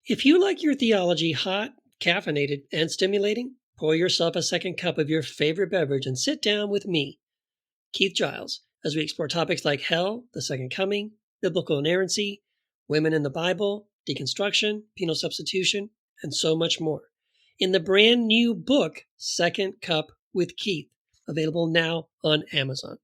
If you like your theology hot, caffeinated, and stimulating, pour yourself a second cup of your favorite beverage and sit down with me, Keith Giles, as we explore topics like hell, the second coming, biblical inerrancy, women in the Bible, deconstruction, penal substitution, and so much more. In the brand new book, Second Cup with Keith, available now on Amazon.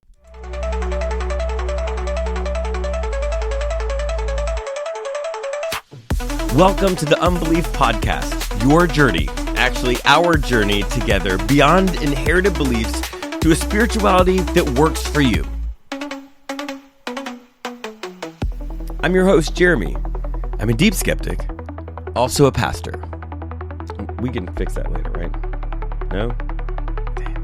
Welcome to the Unbelief Podcast, your journey, actually our journey together beyond inherited beliefs to a spirituality that works for you. I'm your host, Jeremy. I'm a deep skeptic, also a pastor. We can fix that later, right? No? Damn.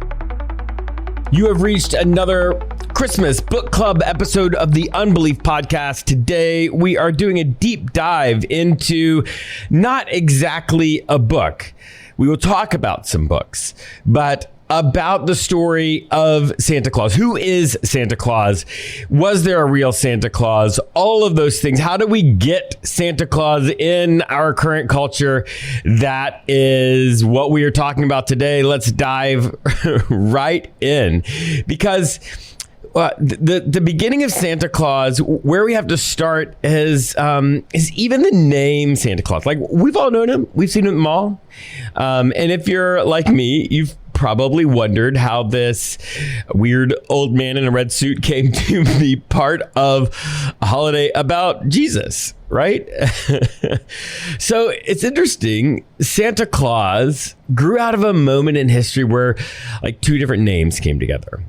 You have reached another Christmas book club episode of the Unbelief Podcast. Today, we are doing a deep dive into not exactly a book. We will talk about some books, but about the story of Santa Claus. Who is Santa Claus? Was there a real Santa Claus? All of those things. How do we get Santa Claus in our current culture? That is what we are talking about today. Let's dive right in, because the beginning of Santa Claus, where we have to start is even the name Santa Claus. Like, we've all known him. We've seen him at the mall. And if you're like me, you've probably wondered how this weird old man in a red suit came to be part of a holiday about Jesus, right? So it's interesting. Santa Claus grew out of a moment in history where like two different names came together.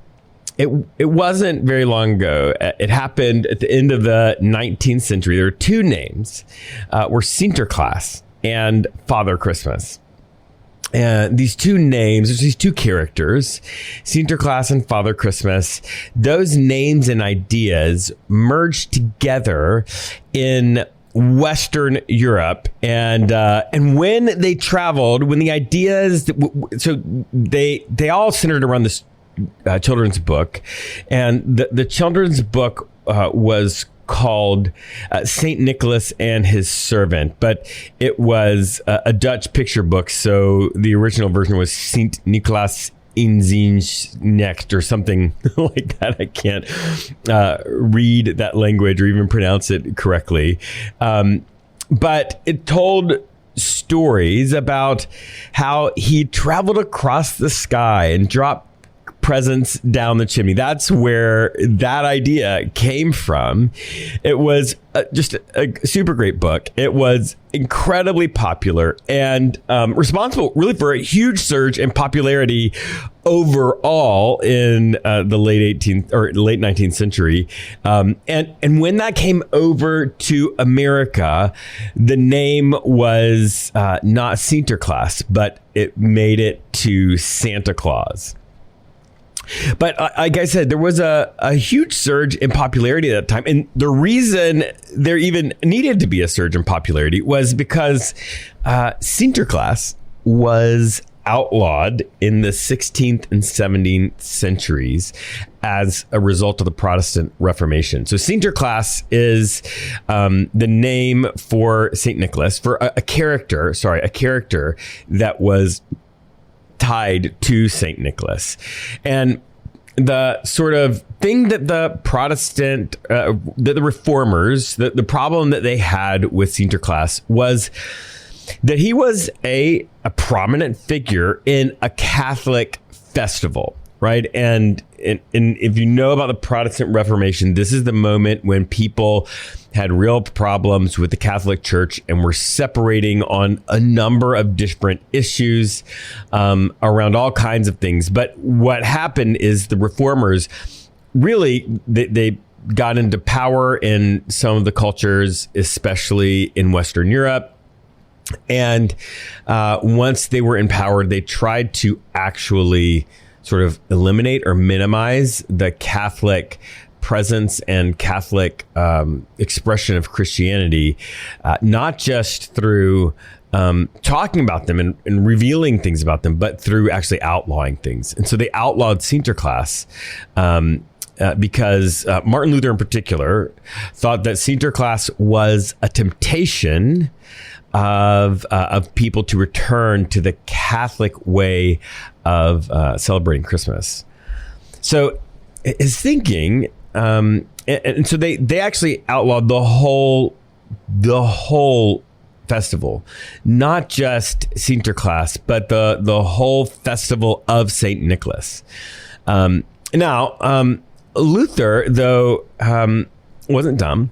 It wasn't very long ago. It happened at the end of the 19th century. There were two names, were Sinterklaas and Father Christmas. And these two names, there's these two characters, Sinterklaas and Father Christmas. Those names and ideas merged together in Western Europe, and when they traveled, when the ideas, so they all centered around this children's book, and the children's book was called Saint Nicholas and His Servant, but it was a Dutch picture book, so the original version was Sint Nicolaas in zijn Knecht or something like that. I can't read that language or even pronounce it correctly, but it told stories about how he traveled across the sky and dropped presents down the chimney. That's where that idea came from. It was just a super great book. It was incredibly popular and responsible really for a huge surge in popularity overall in the late 18th or late 19th century. And when that came over to America, the name was not Sinterklaas, but it made it to Santa Claus. But like I said, there was a huge surge in popularity at that time. And the reason there even needed to be a surge in popularity was because Sinterklaas was outlawed in the 16th and 17th centuries as a result of the Protestant Reformation. So Sinterklaas is the name for St. Nicholas, for a character that was tied to St. Nicholas. And the sort of thing that the Protestant, that the reformers, the problem that they had with Sinterklaas was that he was a prominent figure in a Catholic festival, right? And if you know about the Protestant Reformation, this is the moment when people had real problems with the Catholic Church and were separating on a number of different issues around all kinds of things. But what happened is the reformers really, they got into power in some of the cultures, especially in Western Europe. And once they were in power, they tried to actually sort of eliminate or minimize the Catholic presence and Catholic expression of Christianity, not just through talking about them and revealing things about them, but through actually outlawing things. And so they outlawed Sinterklaas because Martin Luther in particular thought that Sinterklaas was a temptation of people to return to the Catholic way of celebrating Christmas. So his thinking, and so they actually outlawed the whole festival, not just Sinterklaas, but the whole festival of Saint Nicholas. Now, Luther, though, wasn't dumb.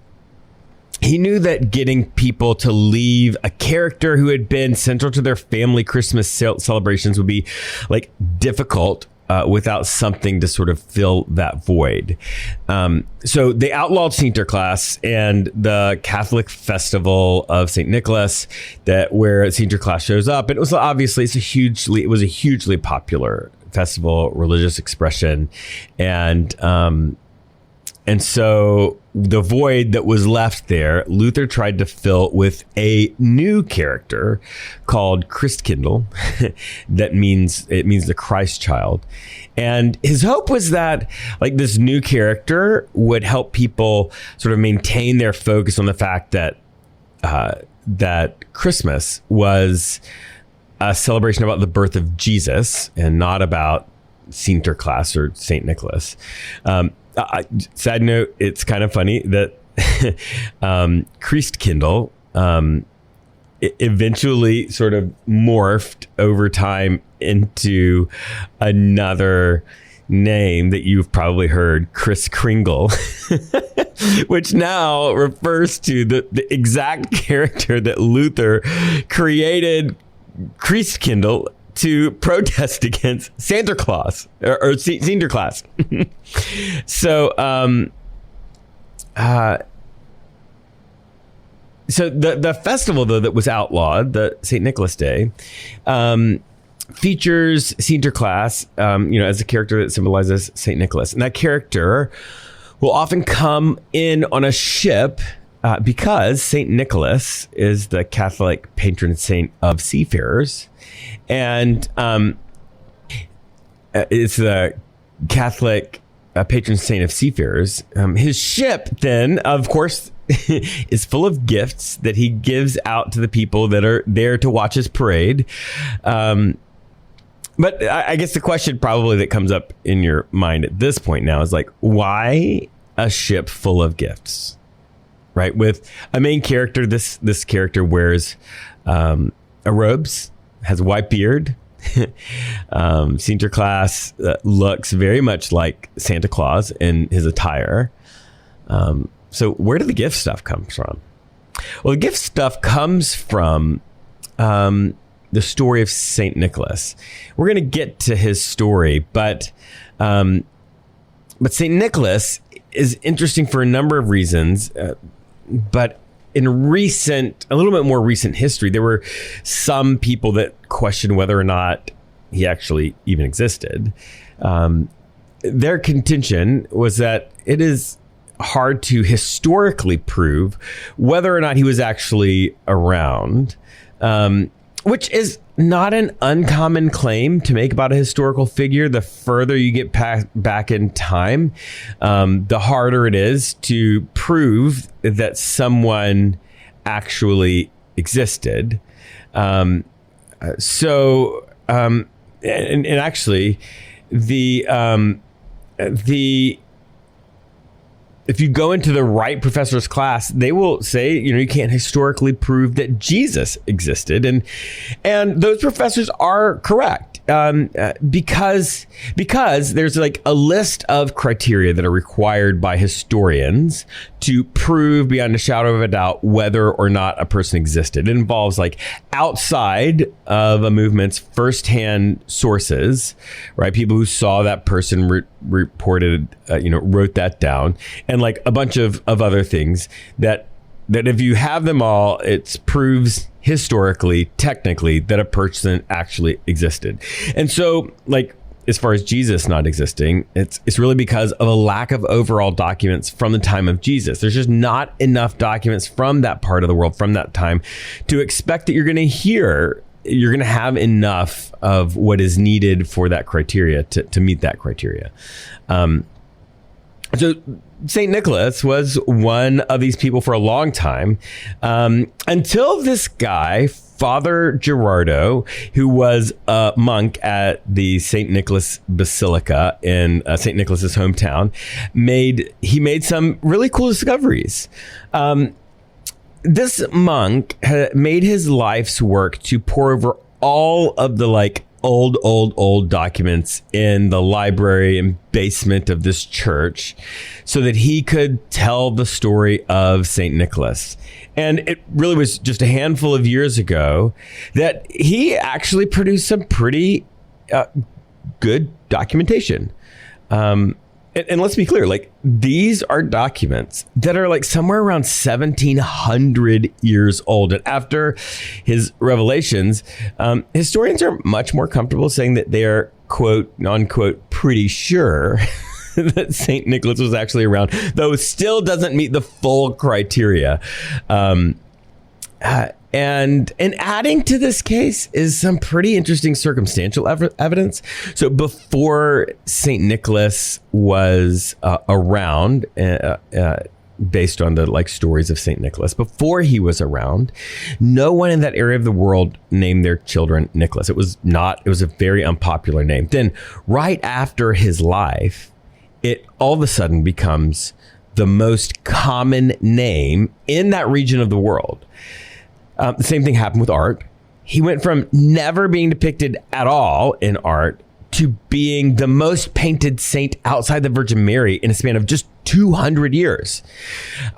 He knew that getting people to leave a character who had been central to their family Christmas celebrations would be like difficult without something to sort of fill that void. So they outlawed Sinterklaas and the Catholic festival of Saint Nicholas, that where Sinterklaas shows up. And it was obviously it was a hugely popular festival, religious expression, and so the void that was left there, Luther tried to fill with a new character called Christkindl. It means the Christ child. And his hope was that like this new character would help people sort of maintain their focus on the fact that that Christmas was a celebration about the birth of Jesus and not about Sinterklaas or Saint Nicholas. Side note, it's kind of funny that Christkindl eventually sort of morphed over time into another name that you've probably heard, Kris Kringle, which now refers to the exact character that Luther created Christkindl to protest against Santa Claus or Sinterklaas. So, so the festival though that was outlawed, the St. Nicholas Day, features Sinterklaas, as a character that symbolizes St. Nicholas, and that character will often come in on a ship. Because St. Nicholas is the Catholic patron saint of seafarers, and it's the Catholic patron saint of seafarers. His ship, then, of course, is full of gifts that he gives out to the people that are there to watch his parade. But I guess the question probably that comes up in your mind at this point now is like, why a ship full of gifts? Right, with a main character, this character wears a robes, has a white beard. Sinterklaas looks very much like Santa Claus in his attire. So where did the gift stuff come from? Well, the gift stuff comes from the story of Saint Nicholas. We're going to get to his story, but Saint Nicholas is interesting for a number of reasons. But in a little bit more recent history, there were some people that questioned whether or not he actually even existed. Their contention was that it is hard to historically prove whether or not he was actually around, which is not an uncommon claim to make about a historical figure. The further you get back in time, the harder it is to prove that someone actually existed. And actually, if you go into the right professor's class, they will say, you can't historically prove that Jesus existed. And those professors are correct. Because there's like a list of criteria that are required by historians to prove beyond a shadow of a doubt whether or not a person existed. It involves like outside of a movement's firsthand sources, right? People who saw that person reported, wrote that down, and like a bunch of other things that if you have them all, it proves historically, technically, that a person actually existed. And so, like, as far as Jesus not existing, it's really because of a lack of overall documents from the time of Jesus. There's just not enough documents from that part of the world, from that time, to expect that you're going to have enough of what is needed for that criteria to meet that criteria. So St. Nicholas was one of these people for a long time, until this guy, Father Gerardo, who was a monk at the St. Nicholas Basilica in St. Nicholas's hometown, made some really cool discoveries. This monk had made his life's work to pore over all of the old documents in the library and basement of this church so that he could tell the story of St. Nicholas. And it really was just a handful of years ago that he actually produced some pretty good documentation. And let's be clear, these are documents that are somewhere around 1700 years old. And after his revelations, historians are much more comfortable saying that they are, quote, unquote, pretty sure that St. Nicholas was actually around, though it still doesn't meet the full criteria. And adding to this case is some pretty interesting circumstantial evidence. So before St. Nicholas was around, based on the stories of St. Nicholas, before he was around, no one in that area of the world named their children Nicholas. It was a very unpopular name. Then right after his life, it all of a sudden becomes the most common name in that region of the world. The same thing happened with art. He went from never being depicted at all in art to being the most painted saint outside the Virgin Mary in a span of just 200 years.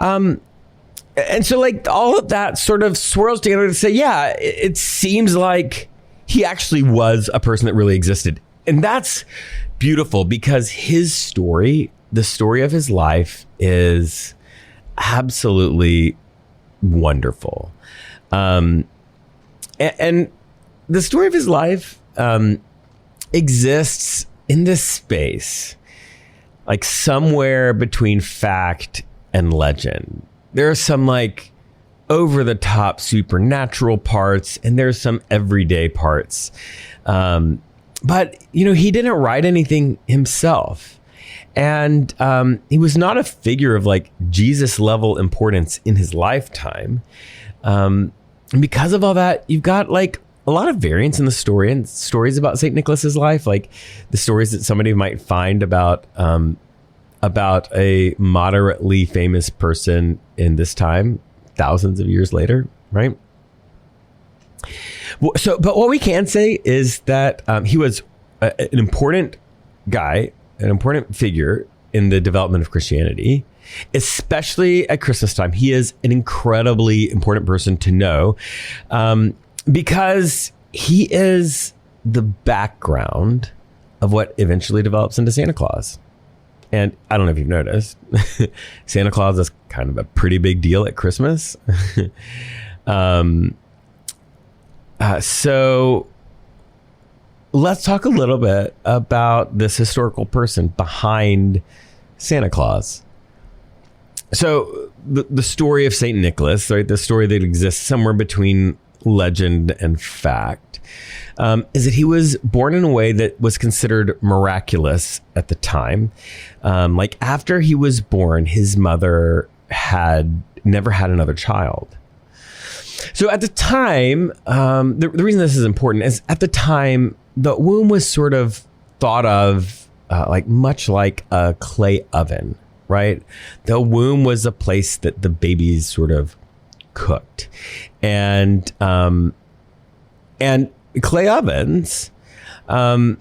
And so all of that sort of swirls together to say, yeah, it seems like he actually was a person that really existed. And that's beautiful because his story, the story of his life, is absolutely wonderful. And the story of his life exists in this space, somewhere between fact and legend. There are some over the top supernatural parts, and there's some everyday parts. But he didn't write anything himself. And he was not a figure of Jesus level importance in his lifetime. And because of all that, you've got a lot of variance in the story and stories about St. Nicholas's life, the stories that somebody might find about a moderately famous person in this time, thousands of years later, right? But what we can say is that he was an important guy, an important figure in the development of Christianity, especially at Christmas time. He is an incredibly important person to know because he is the background of what eventually develops into Santa Claus. And I don't know if you've noticed, Santa Claus is kind of a pretty big deal at Christmas. So let's talk a little bit about this historical person behind Santa Claus. So the story of St. Nicholas, right, the story that exists somewhere between legend and fact, is that he was born in a way that was considered miraculous at the time. After he was born, his mother had never had another child. So at the time, the reason this is important is at the time, the womb was sort of thought of much like a clay oven, right? The womb was a place that the babies sort of cooked. And clay ovens, you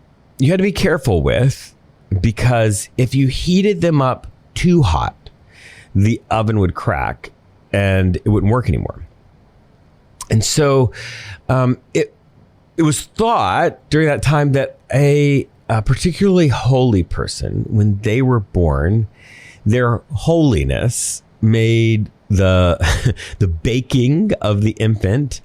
had to be careful with, because if you heated them up too hot, the oven would crack and it wouldn't work anymore. And so it was thought during that time that a particularly holy person, when they were born, their holiness made the baking of the infant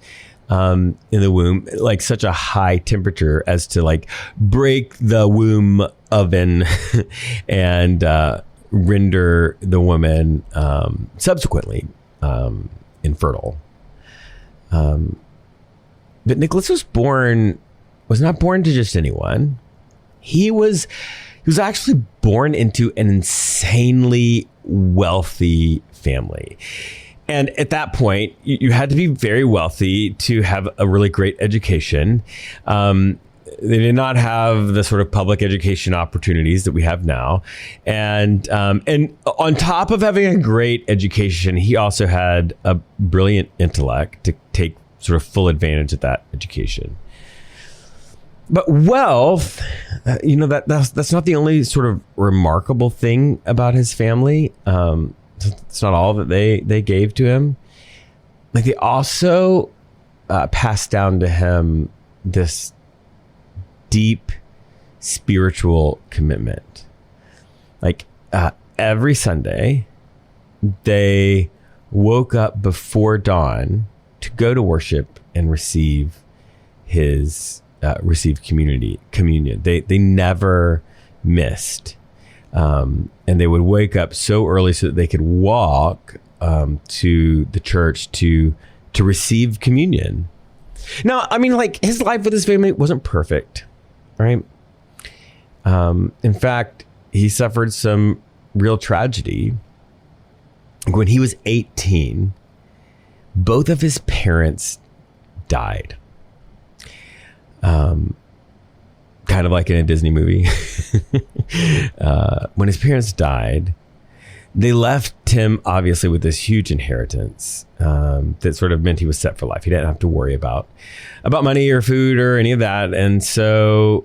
in the womb such a high temperature as to break the womb oven and render the woman subsequently infertile. But Nicholas was not born to just anyone. He was He was actually born into an insanely wealthy family. And at that point, you had to be very wealthy to have a really great education. They did not have the sort of public education opportunities that we have now. And on top of having a great education, he also had a brilliant intellect to take sort of full advantage of that education. But wealth, that's not the only sort of remarkable thing about his family. It's not all that they gave to him. Like, they also passed down to him this deep spiritual commitment. Like, every Sunday, they woke up before dawn to go to worship and receive communion. They never missed. And they would wake up so early so that they could walk to the church to receive communion. Now, I mean, like, his life with his family wasn't perfect, right? In fact, he suffered some real tragedy. When he was 18, both of his parents died. Kind of like in a Disney movie. When his parents died, they left him obviously with this huge inheritance that sort of meant he was set for life. He didn't have to worry about money or food or any of that. And so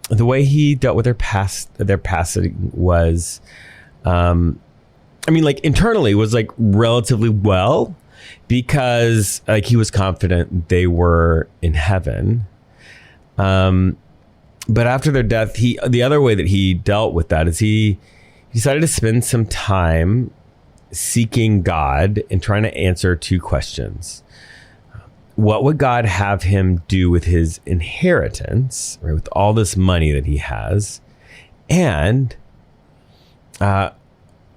the way he dealt with their passing was, internally was like relatively well, because like he was confident they were in heaven. But after their death, the other way that he dealt with that is he decided to spend some time seeking God and trying to answer two questions. What would God have him do with his inheritance, right, with all this money that he has, and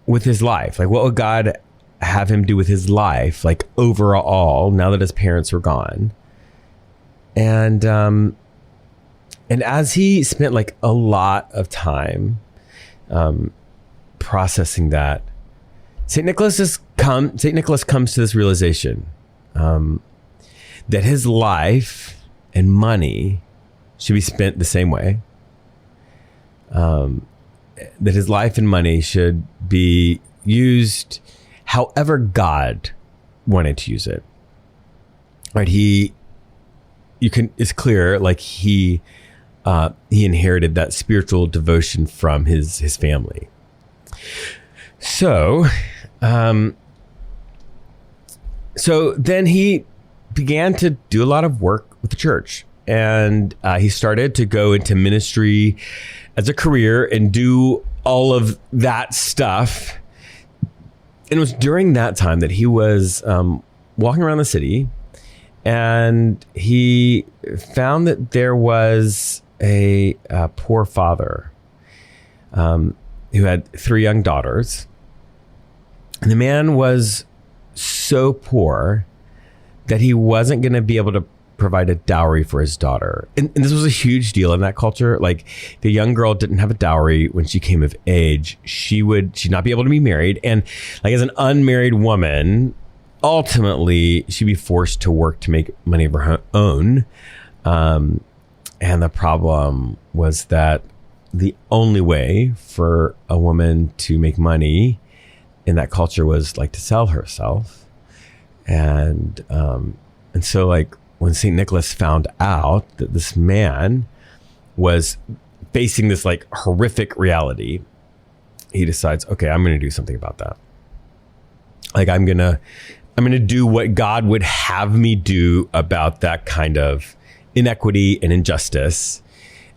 with his life? Like, what would God have him do with his life, like overall, now that his parents were gone? And as he spent like a lot of time processing that, St. Nicholas comes to this realization that his life and money should be spent the same way. That his life and money should be used however God wanted to use it. Right? It's clear, like he inherited that spiritual devotion from his family. So then he began to do a lot of work with the church, and he started to go into ministry as a career and do all of that stuff. And it was during that time that he was walking around the city, and he found that there was a poor father who had 3 young daughters. And the man was so poor that he wasn't going to be able to provide a dowry for his daughter. And this was a huge deal in that culture. Like, the young girl didn't have a dowry when she came of age. She'd not be able to be married. And like, as an unmarried woman, ultimately she'd be forced to work to make money of her own. And the problem was that the only way for a woman to make money in that culture was like to sell herself. And so, like, when St. Nicholas found out that this man was facing this like horrific reality, he decides, okay, I'm going to do something about that. Like, I'm going to do what God would have me do about that kind of inequity and injustice.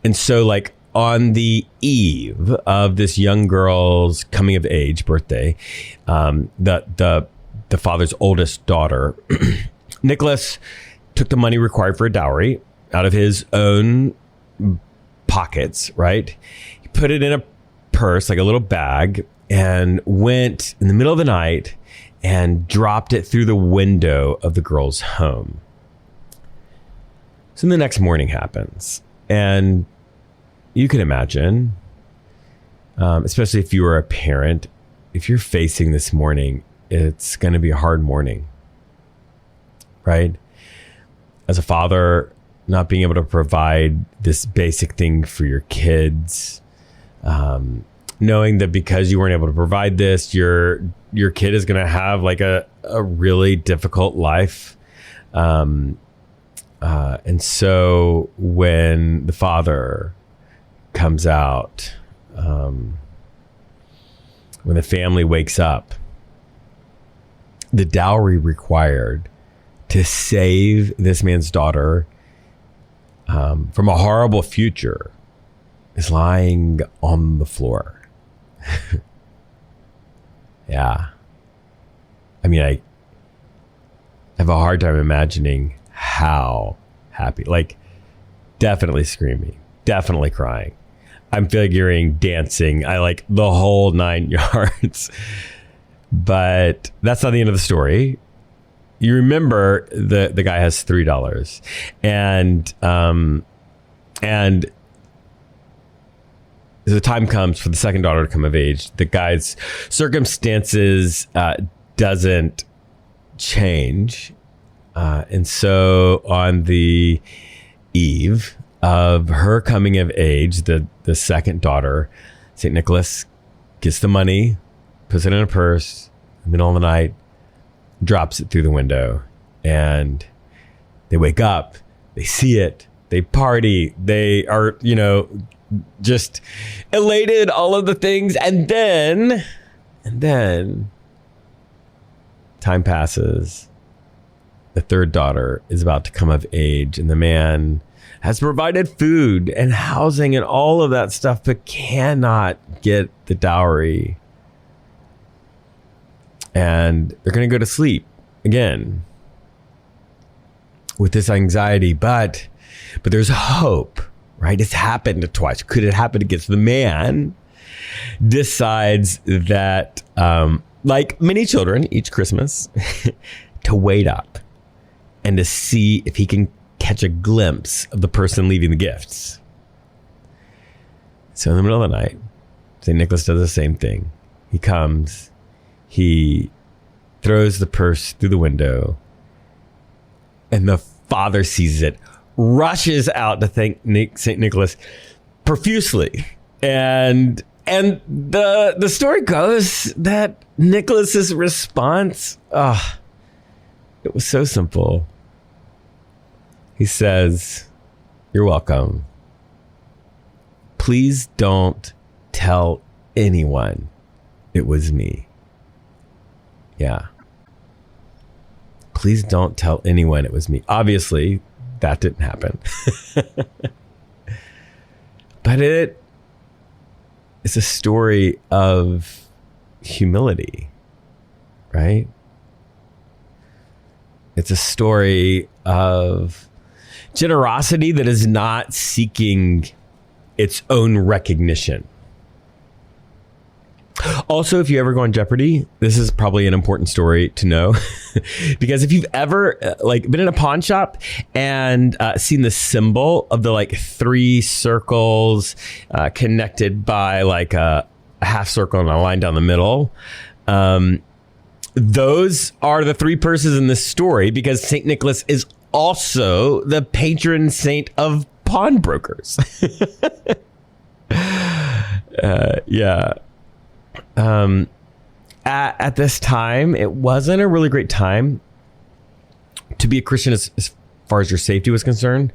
And so, like, on the eve of this young girl's coming of age birthday, the father's oldest daughter, Nicholas took the money required for a dowry out of his own pockets, right? He put it in a purse, like a little bag, and went in the middle of the night and dropped it through the window of the girl's home. So the next morning happens, and you can imagine especially if you are a parent. If you're facing this morning, it's going to be a hard morning, right? As a father, not being able to provide this basic thing for your kids, knowing that because you weren't able to provide this, your kid is going to have like a really difficult life. And so when the father comes out, when the family wakes up, the dowry required to save this man's daughter from a horrible future is lying on the floor. Yeah. I mean, I have a hard time imagining how happy, like definitely screaming, definitely crying. I'm figuring dancing. I like the whole 9 yards. But that's not the end of the story. You remember the guy has $3, and the time comes for the second daughter to come of age. The guy's circumstances doesn't change, and so on the eve of her coming of age, the second daughter, St. Nicholas gets the money, puts it in a purse in the middle of the night, drops it through the window, and they wake up, they see it, they party, they are, just elated, all of the things. And then time passes. The third daughter is about to come of age, and the man has provided food and housing and all of that stuff, but cannot get the dowry. And they're going to go to sleep again with this anxiety, but there's hope, right? It's happened twice. Could it happen again? The man decides that, like many children each Christmas, to wait up and to see if he can catch a glimpse of the person leaving the gifts. So in the middle of the night, St. Nicholas does the same thing. He comes, he throws the purse through the window, and the father sees it, rushes out to thank St. Nicholas profusely. And the story goes that Nicholas's response, it was so simple. He says, "You're welcome. Please don't tell anyone it was me." Yeah. Please don't tell anyone it was me. Obviously, that didn't happen. But it is a story of humility, right? It's a story of generosity that is not seeking its own recognition. Also, if you ever go on Jeopardy, this is probably an important story to know. Because if you've ever been in a pawn shop and seen the symbol of the three circles connected by a half circle and a line down the middle, those are the three purses in this story, because St. Nicholas is also the patron saint of pawnbrokers. Yeah. At this time, it wasn't a really great time to be a Christian as far as your safety was concerned.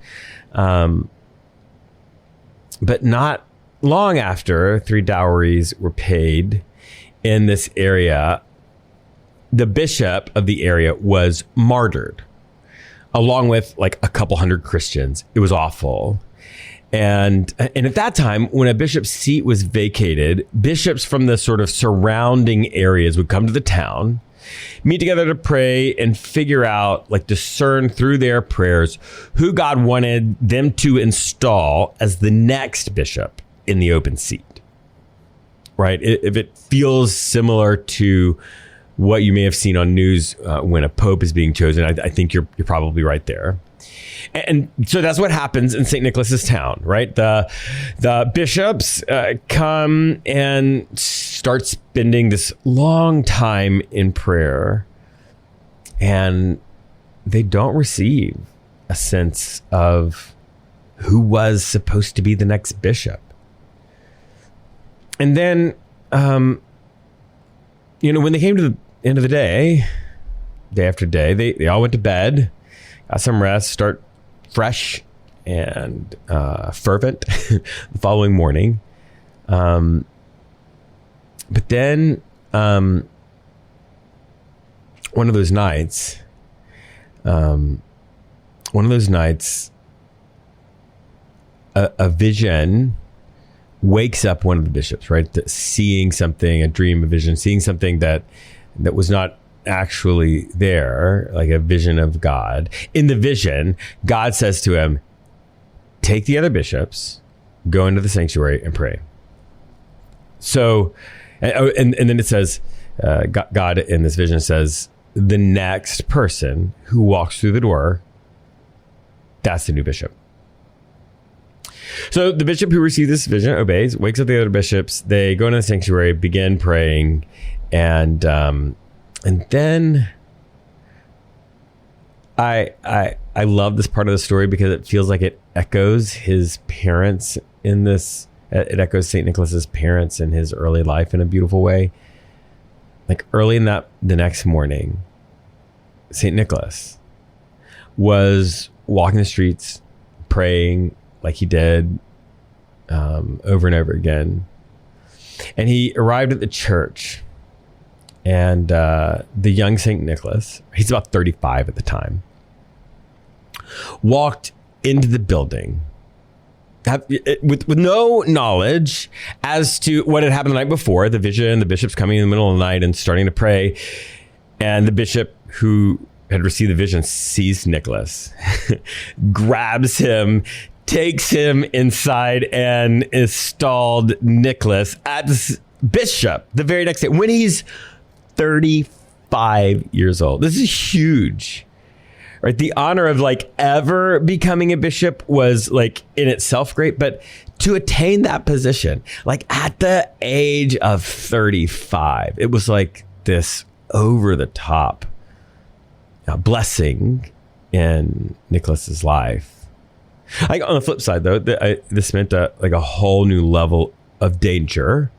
But not long after 3 dowries were paid in this area, the bishop of the area was martyred, along with a couple hundred Christians. It was awful. And at that time, when a bishop's seat was vacated, bishops from the sort of surrounding areas would come to the town, meet together to pray and figure out, discern through their prayers who God wanted them to install as the next bishop in the open seat. Right? If it feels similar to what you may have seen on news when a pope is being chosen, I think you're probably right there. And so that's what happens in St. Nicholas's town, right? The bishops come and start spending this long time in prayer, and they don't receive a sense of who was supposed to be the next bishop. And then, when they came to the end of the day after day, they all went to bed, got some rest, start fresh and fervent the following morning. But then one of those nights, a vision wakes up one of the bishops, right? Seeing something, a dream, a vision, seeing something that was not actually there, like a vision of God. In the vision, God says to him, take the other bishops, go into the sanctuary and pray. So, and then it says, God in this vision says, the next person who walks through the door, that's the new bishop. So the bishop who received this vision obeys, wakes up the other bishops. They go into the sanctuary, begin praying, and then I love this part of the story because it feels like it echoes his parents in this. It echoes St. Nicholas's parents in his early life in a beautiful way. Like early in the next morning, St. Nicholas was walking the streets, praying like he did over and over again. And he arrived at the church, and the young St. Nicholas, he's about 35 at the time, walked into the building with no knowledge as to what had happened the night before, the vision, the bishop's coming in the middle of the night and starting to pray. And the bishop who had received the vision sees Nicholas, grabs him, takes him inside and installed Nicholas as bishop the very next day when he's 35 years old. This is huge, right? The honor of like ever becoming a bishop was like in itself great, but to attain that position, like at the age of 35, it was like this over the top blessing in Nicholas's life. Like on the flip side, though, this meant a whole new level of danger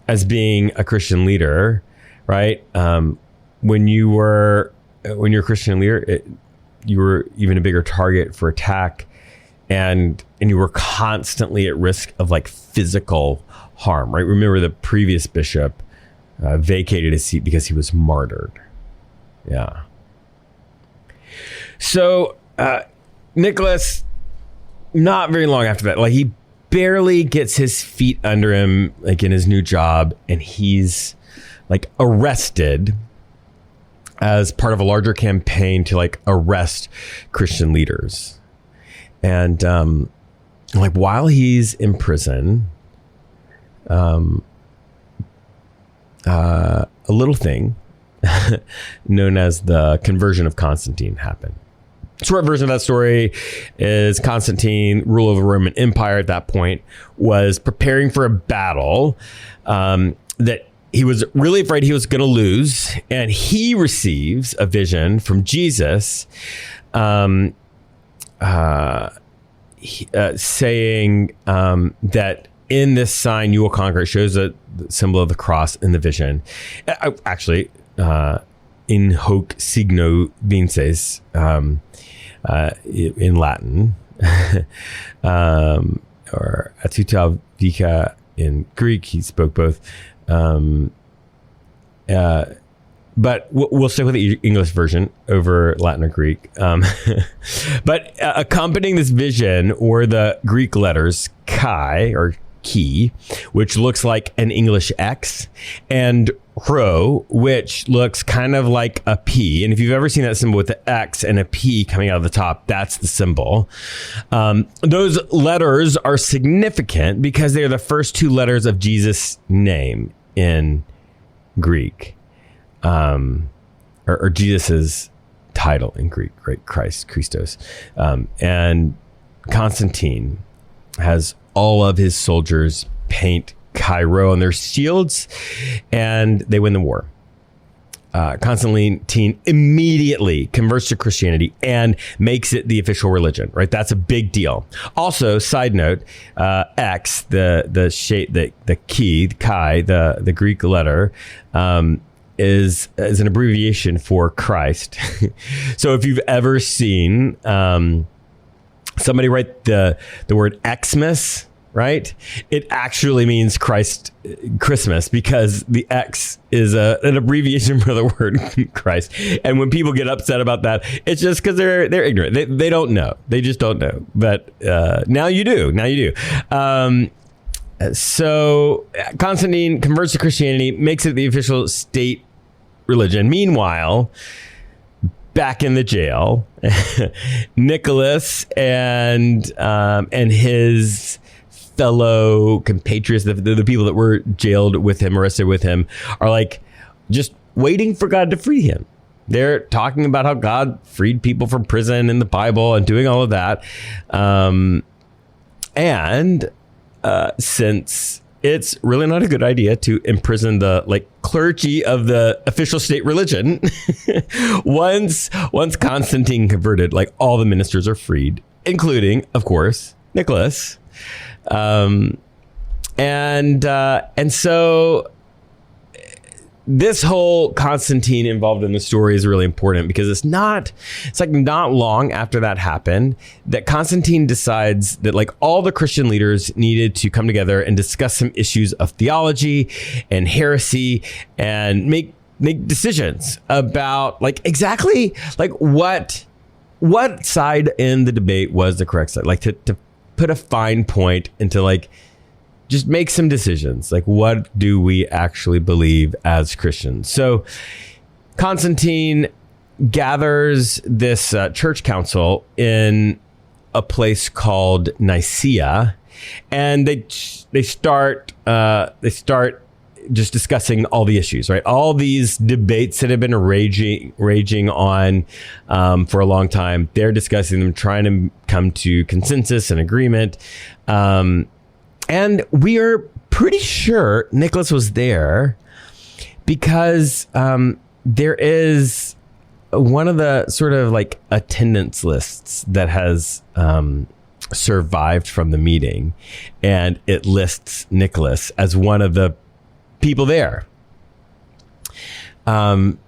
as being a Christian leader, right? When you're a Christian leader, you were even a bigger target for attack, and you were constantly at risk of like physical harm, right? Remember the previous bishop vacated his seat because he was martyred. Yeah. So Nicholas, not very long after that, like he barely gets his feet under him, like in his new job, and he's like arrested as part of a larger campaign to like arrest Christian leaders. And like while he's in prison, a little thing known as the conversion of Constantine happened. Short version of that story is Constantine, ruler of the Roman Empire at that point, was preparing for a battle that he was really afraid he was going to lose. And he receives a vision from Jesus saying that in this sign you will conquer. It shows the symbol of the cross in the vision. Actually, in hoc signo vinces, in Latin, or atuta vica in Greek. He spoke both. But we'll stick with the English version over Latin or Greek. But accompanying this vision were the Greek letters chi, or key, which looks like an English X, and rho, which looks kind of like a P. And if you've ever seen that symbol with the X and a P coming out of the top, that's the symbol. Those letters are significant because they are the first two letters of Jesus' name in Greek, or Jesus's title in Greek, right? Christos. And Constantine has all of his soldiers paint Cairo on their shields, and they win the war. Constantine immediately converts to Christianity and makes it the official religion, right? That's a big deal. Also, side note, X, the shape, the chi, the Greek letter, is an abbreviation for Christ. So if you've ever seen somebody write the word Xmas, right? It actually means Christmas, because the X is an abbreviation for the word Christ. And when people get upset about that, it's just because they're ignorant. They don't know. They just don't know. But now you do. So Constantine converts to Christianity, makes it the official state religion. Meanwhile, back in the jail, Nicholas and his fellow compatriots, the people that were jailed with him, arrested with him, are like just waiting for God to free him. They're talking about how God freed people from prison in the Bible and doing all of that. Since it's really not a good idea to imprison the clergy of the official state religion, once Constantine converted, all the ministers are freed, including, of course, Nicholas. And so this whole Constantine involved in the story is really important, because it's not long after that happened that Constantine decides that all the Christian leaders needed to come together and discuss some issues of theology and heresy and make decisions about exactly what side in the debate was the correct side, to put a fine point into just make some decisions. What do we actually believe as Christians? So Constantine gathers this church council in a place called Nicaea, and they start just discussing all the issues, right? All these debates that have been raging on for a long time. They're discussing them, trying to come to consensus and agreement. And we are pretty sure Nicholas was there, because there is one of the sort of attendance lists that has survived from the meeting, and it lists Nicholas as one of the people there. One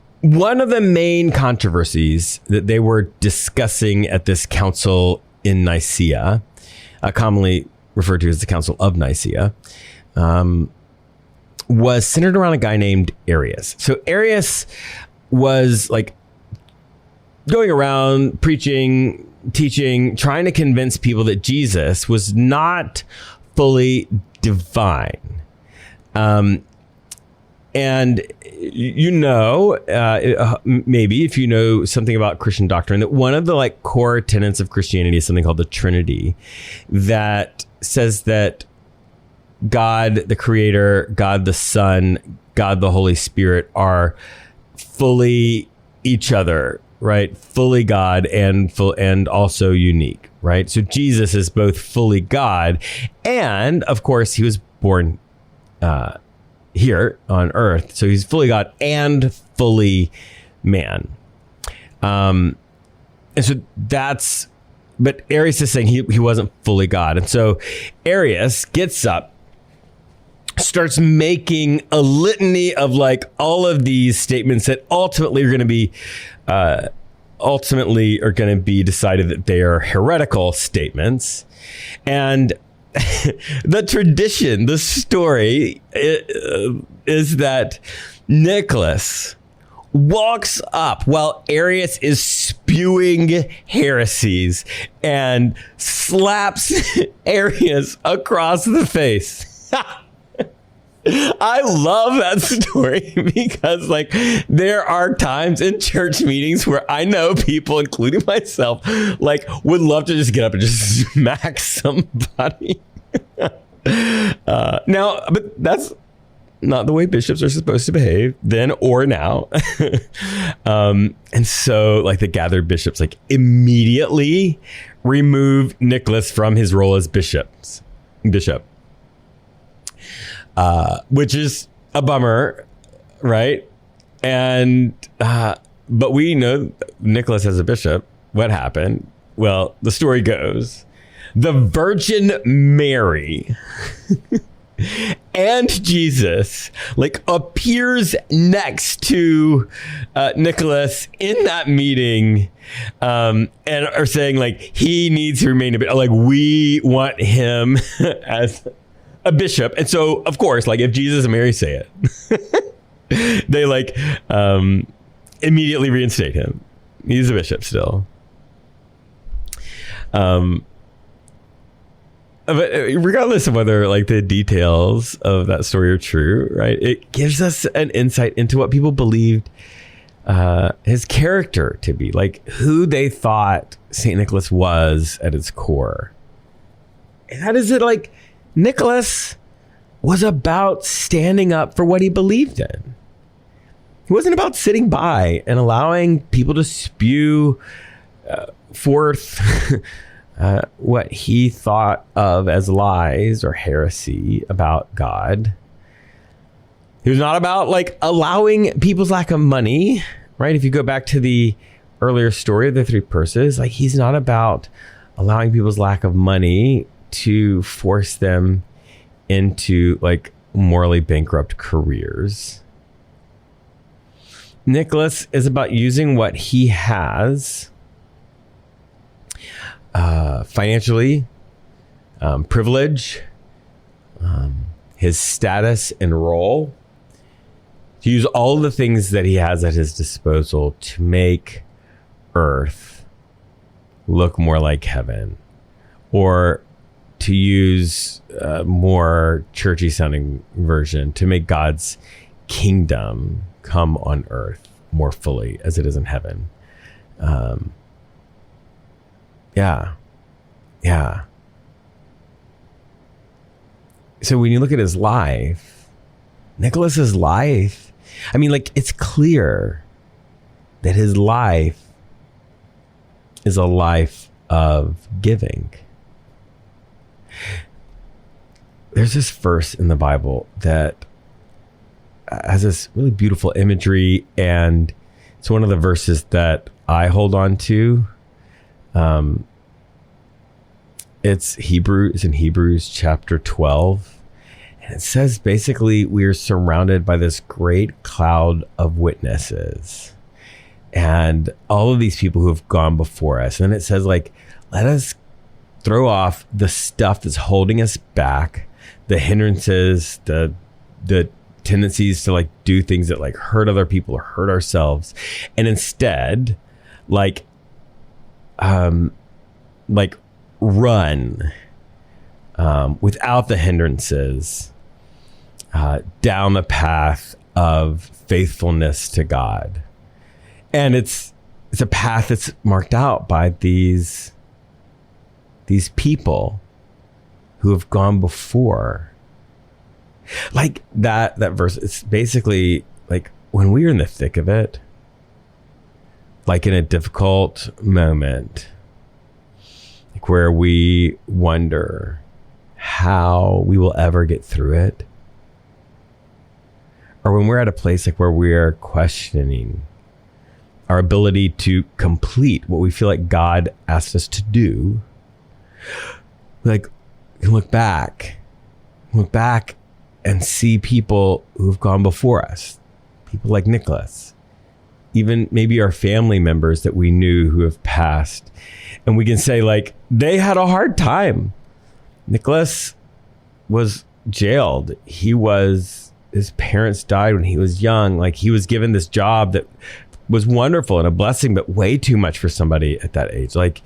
of the main controversies that they were discussing at this council in Nicaea, commonly referred to as the Council of Nicaea, was centered around a guy named Arius. So Arius was going around preaching, teaching, trying to convince people that Jesus was not fully divine. And maybe if you know something about Christian doctrine, that one of the core tenets of Christianity is something called the Trinity, that says that God the Creator, God the Son, God the Holy Spirit are fully each other, right? Fully God and also unique, right? So Jesus is both fully God, and of course he was born here on earth, so he's fully God and fully man. And so but Arius is saying he wasn't fully God. And so Arius gets up, starts making a litany of all of these statements that ultimately are going to be decided that they are heretical statements. And the tradition, the story is that Nicholas walks up while Arius is spewing heresies and slaps Arius across the face. I love that story, because there are times in church meetings where I know people, including myself, would love to just get up and just smack somebody. But not the way bishops are supposed to behave then or now. And so like the gathered bishops like immediately remove Nicholas from his role as bishop, which is a bummer, right? And but we know Nicholas as a bishop. What happened? Well, the story goes, the Virgin Mary and Jesus like appears next to Nicholas in that meeting, and are saying like he needs to remain a bit like we want him as a bishop. And so of course, like if Jesus and Mary say it, they like immediately reinstate him. He's a bishop still. But regardless of whether like the details of that story are true, right? It gives us an insight into what people believed his character to be, like who they thought St. Nicholas was at its core. And that is it, like Nicholas was about standing up for what he believed in. He wasn't about sitting by and allowing people to spew forth what he thought of as lies or heresy about God. He was not about like allowing people's lack of money, right? If you go back to the earlier story of the three purses, like he's not about allowing people's lack of money to force them into like morally bankrupt careers. Nicholas is about using what he has financially, privilege, his status and role, to use all the things that he has at his disposal to make earth look more like heaven, or to use a more churchy sounding version, to make God's kingdom come on earth more fully as it is in heaven. Yeah. So when you look at his life, Nicholas's life, I mean, like, it's clear that his life is a life of giving. There's this verse in the Bible that has this really beautiful imagery, and it's one of the verses that I hold on to. It's in Hebrews chapter 12. And it says basically we're surrounded by this great cloud of witnesses and all of these people who have gone before us. And it says like, let us throw off the stuff that's holding us back, the hindrances, the tendencies to like do things that like hurt other people or hurt ourselves. And instead run without the hindrances down the path of faithfulness to God. And it's a path that's marked out by these people who have gone before. Like that verse, it's basically like when we are in the thick of it, like in a difficult moment, like where we wonder how we will ever get through it, or when we're at a place like where we are questioning our ability to complete what we feel like God asked us to do, like look back and see people who've gone before us, people like Nicholas, even maybe our family members that we knew who have passed. And we can say like, they had a hard time. Nicholas was jailed. His parents died when he was young. Like he was given this job that was wonderful and a blessing, but way too much for somebody at that age. Like,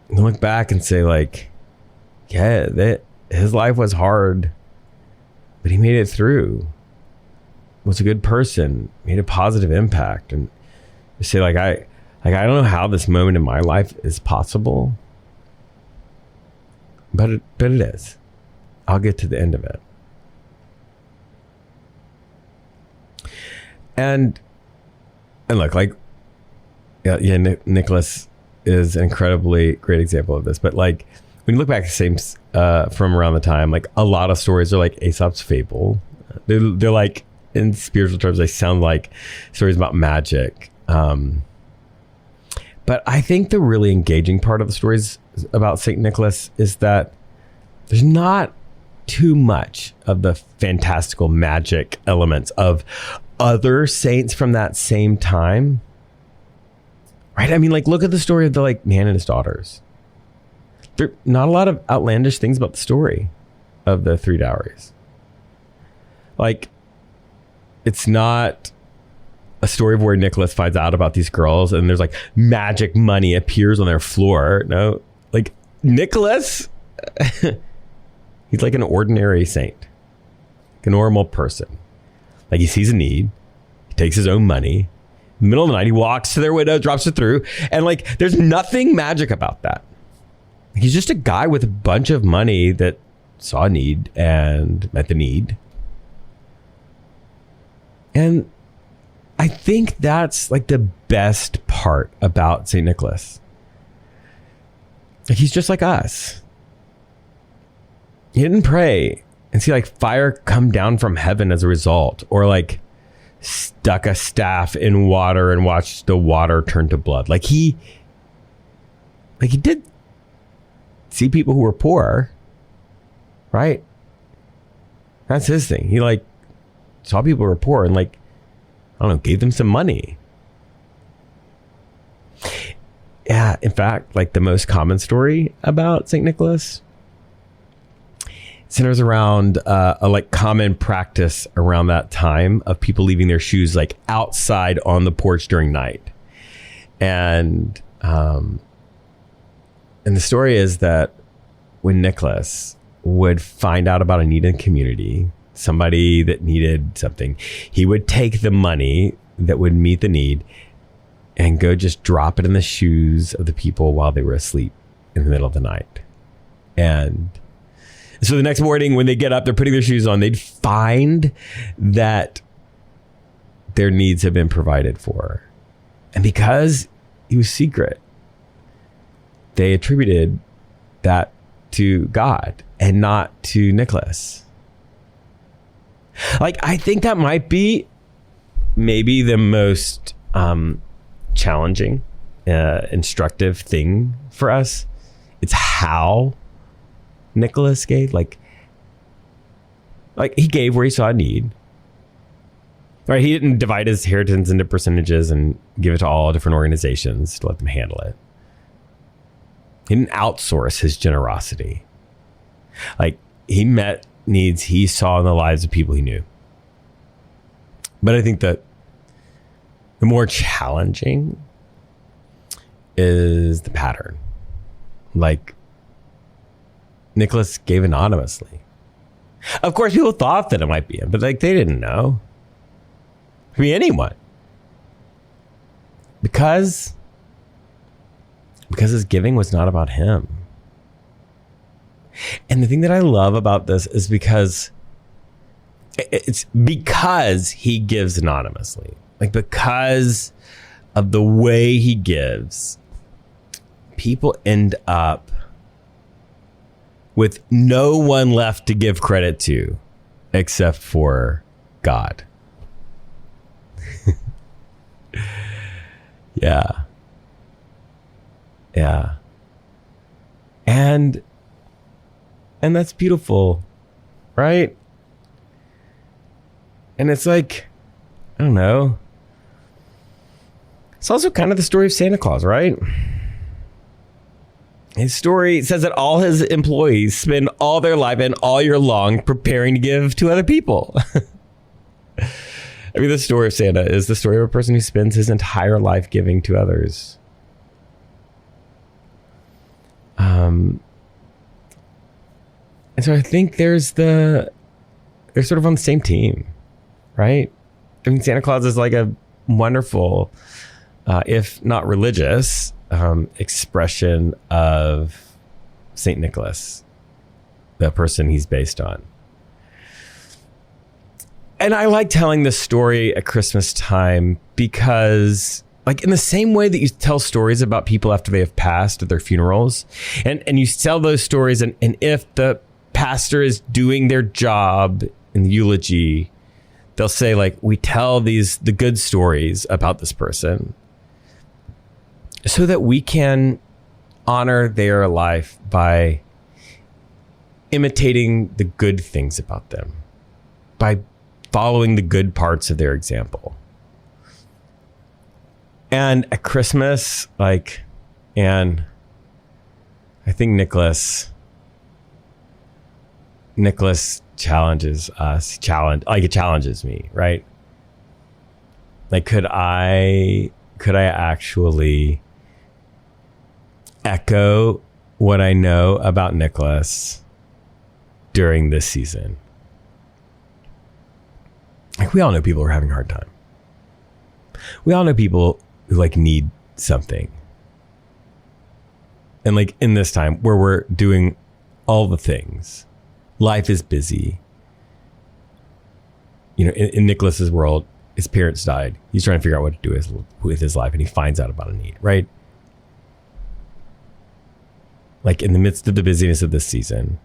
look back and say like, yeah, his life was hard, but he made it through. Was a good person, made a positive impact. And you say like, I don't know how this moment in my life is possible, but it is. I'll get to the end of it. And look, like, Nicholas is an incredibly great example of this. But like, when you look back at the same from around the time, like a lot of stories are like Aesop's fable. They're like, in spiritual terms, they sound like stories about magic. But I think the really engaging part of the stories about Saint Nicholas is that there's not too much of the fantastical magic elements of other saints from that same time. Right? I mean, like, look at the story of the like man and his daughters. There are not a lot of outlandish things about the story of the three dowries. Like, it's not a story of where Nicholas finds out about these girls and there's like magic money appears on their floor. No, like Nicholas, he's like an ordinary saint, like a normal person. Like, he sees a need, he takes his own money. In the middle of the night, he walks to their window, drops it through, and like, there's nothing magic about that. He's just a guy with a bunch of money that saw a need and met the need. And I think that's like the best part about St. Nicholas. Like, he's just like us. He didn't pray and see like fire come down from heaven as a result, or like stuck a staff in water and watched the water turn to blood. Like he did see people who were poor, right? That's his thing. He like saw people who were poor and like, I don't know, gave them some money. Yeah, in fact, like the most common story about St. Nicholas centers around a like common practice around that time of people leaving their shoes like outside on the porch during night. And the story is that when Nicholas would find out about a need in the community, somebody that needed something, he would take the money that would meet the need and go just drop it in the shoes of the people while they were asleep in the middle of the night. And so the next morning when they get up, they're putting their shoes on, they'd find that their needs have been provided for. And because he was secret, they attributed that to God and not to Nicholas. Like, I think that might be maybe the most challenging, instructive thing for us. It's how Nicholas gave. Like he gave where he saw a need. Right? He didn't divide his inheritance into percentages and give it to all different organizations to let them handle it. He didn't outsource his generosity. Like, he met needs he saw in the lives of people he knew. But I think that the more challenging is the pattern. Like, Nicholas gave anonymously. Of course, people thought that it might be him, but like, they didn't know. It could be anyone. Because his giving was not about him. And the thing that I love about this is because he gives anonymously. Like, because of the way he gives, people end up with no one left to give credit to except for God. Yeah. Yeah. And that's beautiful, right? And it's like, I don't know. It's also kind of the story of Santa Claus, right? His story says that all his employees spend all their life and all year long preparing to give to other people. I mean, the story of Santa is the story of a person who spends his entire life giving to others. And so I think they're sort of on the same team, right? I mean, Santa Claus is like a wonderful, if not religious, expression of Saint Nicholas. the person he's based on. And I like telling this story at Christmas time because, like, in the same way that you tell stories about people after they have passed at their funerals, and you tell those stories, and if the pastor is doing their job in the eulogy, they'll say, like, we tell the good stories about this person so that we can honor their life by imitating the good things about them, by following the good parts of their example. And at Christmas, and I think Nicholas challenges us. It challenges me, right? Like, could I actually echo what I know about Nicholas during this season? Like, we all know people who are having a hard time. We all know people who need something. And in this time where we're doing all the things, life is busy. In Nicholas's world, his parents died. He's trying to figure out what to do with his life, and he finds out about a need, right? In the midst of the busyness of this season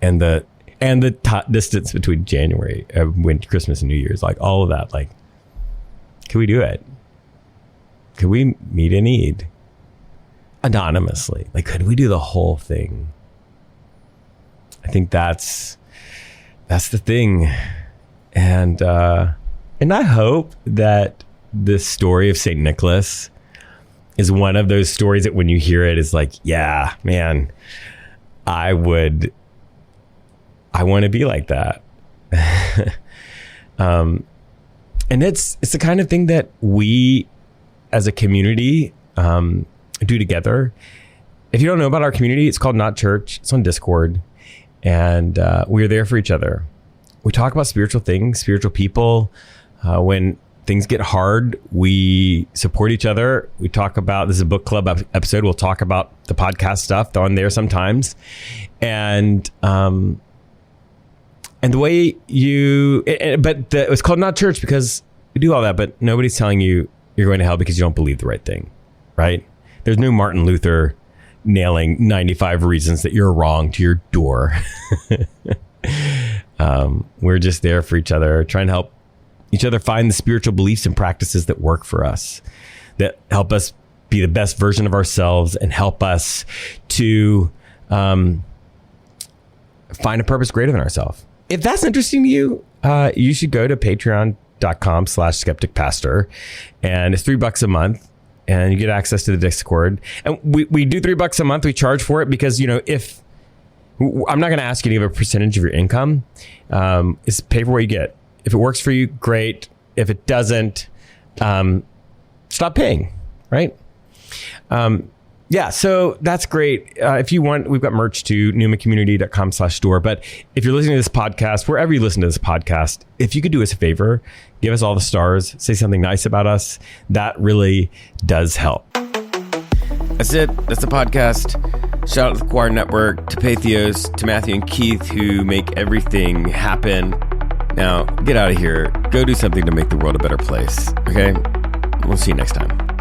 and the distance between January, when Christmas and New Year's, all of that, can we do it? Could we meet a need anonymously? Could we do the whole thing? I think that's the thing. And I hope that this story of St. Nicholas is one of those stories that when you hear it is yeah, man, I want to be like that. And it's the kind of thing that we as a community do together. If you don't know about our community, it's called Not Church. It's on Discord. And we're there for each other. We talk about spiritual things, spiritual people. When things get hard, we support each other. We talk about, this is a book club episode. We'll talk about the podcast stuff on there sometimes. And the way it's called Not Church because we do all that, but nobody's telling you you're going to hell because you don't believe the right thing, right? There's no Martin Luther nailing 95 reasons that you're wrong to your door. We're just there for each other, trying to help each other find the spiritual beliefs and practices that work for us, that help us be the best version of ourselves and help us to find a purpose greater than ourselves. If that's interesting to you, you should go to patreon.com/skepticpastor, and it's $3 a month. And you get access to the Discord. And we do $3 a month. We charge for it because, if I'm not going to ask you to give a percentage of your income, it's pay for what you get. If it works for you, great. If it doesn't, stop paying, right? Yeah, so that's great. If you want, we've got merch to newmancommunity.com/store. But if you're listening to this podcast, wherever you listen to this podcast, if you could do us a favor, give us all the stars, say something nice about us. That really does help. That's it. That's the podcast. Shout out to the Choir Network, to Patheos, to Matthew and Keith, who make everything happen. Now, get out of here. Go do something to make the world a better place. Okay? We'll see you next time.